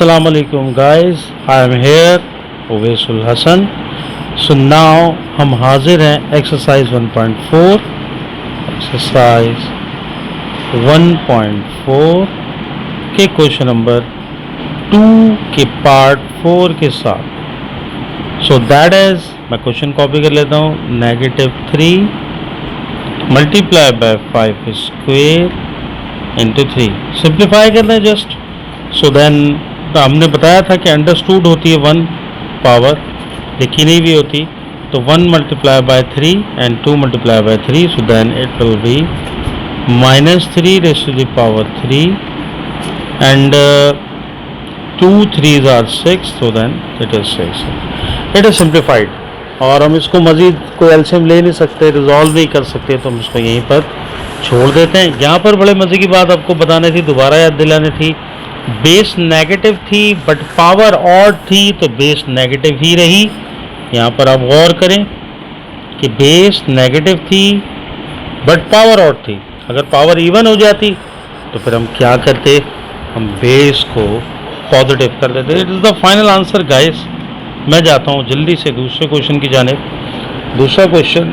Assalamu alaikum guys, I am here Owaisul Hassan. So now हम हाजिर हैं exercise 1.4 exercise 1.4 के क्वेश्चन नंबर 2 के पार्ट 4 के साथ. सो दैट इज मैं क्वेश्चन कॉपी कर लेता हूँ. -3 multiply by 5 square into 3. Simplify करना है जस्ट. सो देन हमने बताया था कि अंडरस्टूड होती है 1 पावर, लिखी नहीं भी होती. तो 1 multiply by 3 and 2 multiply by 3. So then it will be -3 raise to the power 3 and 2 3s are 6. So then it is 6. It is simplified. और हम इसको मज़ीद कोई एलसीएम ले नहीं सकते, रिजॉल्व नहीं कर सकते, तो हम इसको यहीं पर छोड़ देते हैं. यहाँ पर बड़े मज़े की बात आपको बतानी थी, दोबारा याद दिलानी थी. बेस नेगेटिव थी बट पावर ऑड थी, तो बेस नेगेटिव ही रही. यहाँ पर आप गौर करें कि बेस नेगेटिव थी बट पावर ऑड थी. अगर पावर इवन हो जाती तो फिर हम क्या करते, हम बेस को पॉजिटिव कर देते. It is the final answer guys. मैं जाता हूँ जल्दी से दूसरे क्वेश्चन की जानिब. दूसरा क्वेश्चन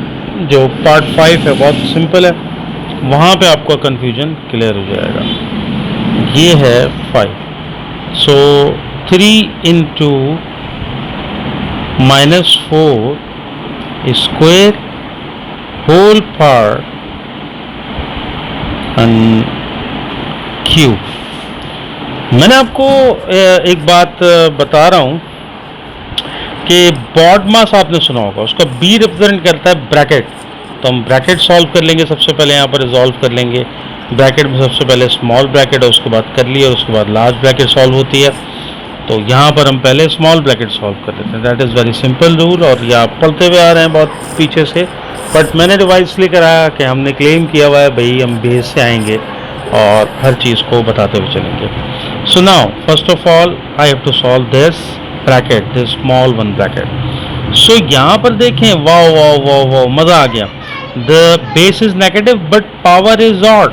जो पार्ट 5 है बहुत सिंपल है, वहाँ पे आपका कन्फ्यूजन क्लियर हो जाएगा. ये है 5. So 3 into -4 square whole power and cube. मैंने आपको एक बात बता रहा हूँ कि बॉडमास आपने सुना होगा, उसका बी रिप्रेजेंट करता है ब्रैकेट. तो हम ब्रैकेट सॉल्व कर लेंगे. सबसे पहले यहाँ पर रिजॉल्व कर लेंगे. ब्रैकेट में सबसे पहले स्मॉल ब्रैकेट है, उसके बाद कर लिया, उसके बाद लार्ज ब्रैकेट सॉल्व होती है. तो यहाँ पर हम पहले स्मॉल ब्रैकेट सॉल्व कर लेते हैं. That is very simple rule. और ये आप पढ़ते हुए आ रहे हैं बहुत पीछे से, बट मैंने रिवाइज इसलिए कराया कि हमने क्लेम किया हुआ है भाई हम बेस से आएंगे और हर चीज़ को बताते हुए चलेंगे. So now first of all I have to solve this bracket, this small one bracket. So यहाँ पर देखें, वाओ वाओ वाओ वाओ, मज़ा आ गया. The base is negative but power is odd.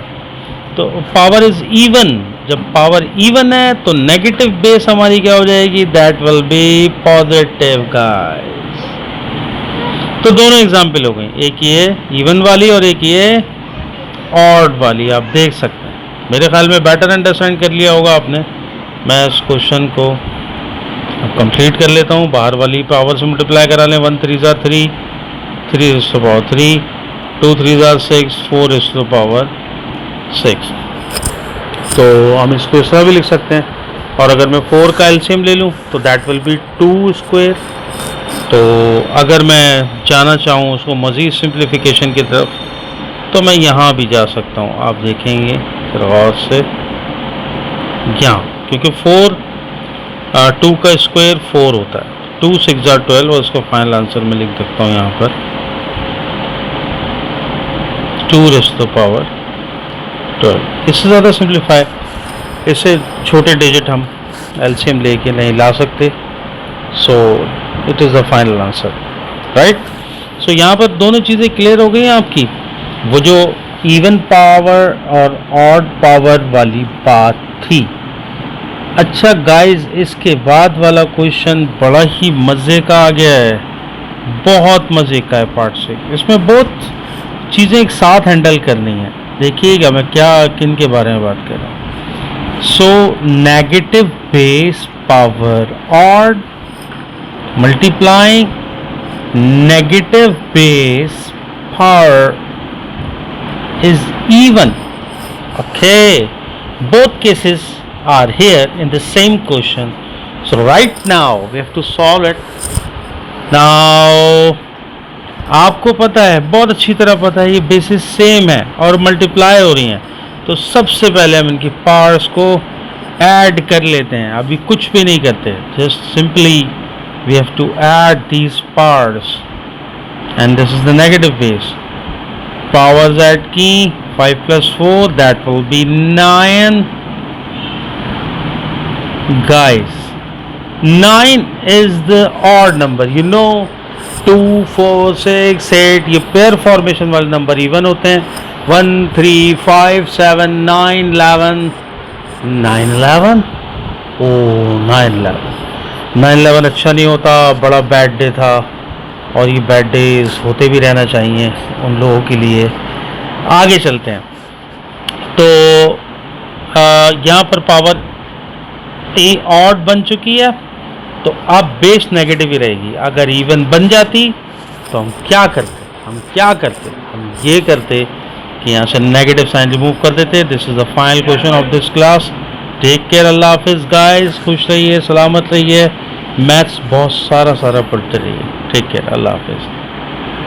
तो पावर इज इवन. जब power even है तो negative base हमारी क्या हो जाएगी, that will be positive guys. तो दोनों एग्जाम्पल हो गई, एक ये इवन वाली और एक ये ऑड वाली. आप देख सकते हैं, मेरे ख्याल में बेटर अंडरस्टैंड कर लिया होगा आपने. मैं इस क्वेश्चन को कंप्लीट कर लेता हूँ. बाहर वाली पावर से मल्टीप्लाई करा लें. 1 3s are 3, 3 is to the power 3, 2 3s are 6, 4 is to the power 6. तो हम इसको इस तरह भी लिख सकते हैं. और अगर मैं 4 का एलसीएम ले लूँ तो दैट विल बी 2 स्क्वायर. तो अगर मैं जाना चाहूँ उसको मज़ीद सिंप्लीफिकेशन की तरफ, तो मैं यहाँ भी जा सकता हूँ. आप देखेंगे फिर गौर से यहाँ, क्योंकि 2 का स्क्वायर 4 होता है. 2 6 are 12 और उसको फाइनल आंसर में लिख सकता हूँ यहाँ पर 2 raised to the power 12. इससे ज़्यादा सिंप्लीफाई, इससे छोटे डिजिट हम एलसीएम लेके नहीं ला सकते. So it is the final answer, right. So यहाँ पर दोनों चीज़ें क्लियर हो गई हैं आपकी. वो जो इवन पावर और ऑड पावर वाली बात थी. अच्छा गाइस, इसके बाद वाला क्वेश्चन बड़ा ही मज़े का आ गया है, बहुत मज़े का है. पार्ट 6 इसमें बहुत चीज़ें एक साथ हैंडल करनी है. देखिएगा मैं क्या किन के बारे में बात कर रहा हूँ. So negative base power odd multiplying negative base power is even. Okay, both cases are here in the same question. So right now we have to solve it. Now आपको पता है, बहुत अच्छी तरह पता है, ये बेसिस सेम है और मल्टीप्लाई हो रही हैं. तो सबसे पहले हम इनकी पार्ट्स को ऐड कर लेते हैं. अभी कुछ भी नहीं करते, just simply we have to add these parts and this is the negative base. Powers add की 5 + 4 that will be 9. Guys, 9 is the odd number. You know 2 4 6 8 ये पेयर फॉर्मेशन वाले नंबर इवन होते हैं. 1 3 5 7 9 11 9 11 ओ 9/11 अच्छा नहीं होता, बड़ा बैड डे था, और ये बैड डेज होते भी रहना चाहिए उन लोगों के लिए। आगे चलते हैं। तो यहाँ पर पावर ए ऑड बन चुकी है, तो अब बेस नेगेटिव ही रहेगी। अगर इवन बन जाती तो हम क्या करते, हम ये करते कि यहाँ से नेगेटिव साइन रिमूव कर देते। This is the final question of this class. Take care, अल्लाह हाफिज़ गाइस, खुश रहिए, सलामत रहिए, मैथ्स बहुत सारा पढ़ते रहिए। टेक केयर, अल्लाह हाफिज़।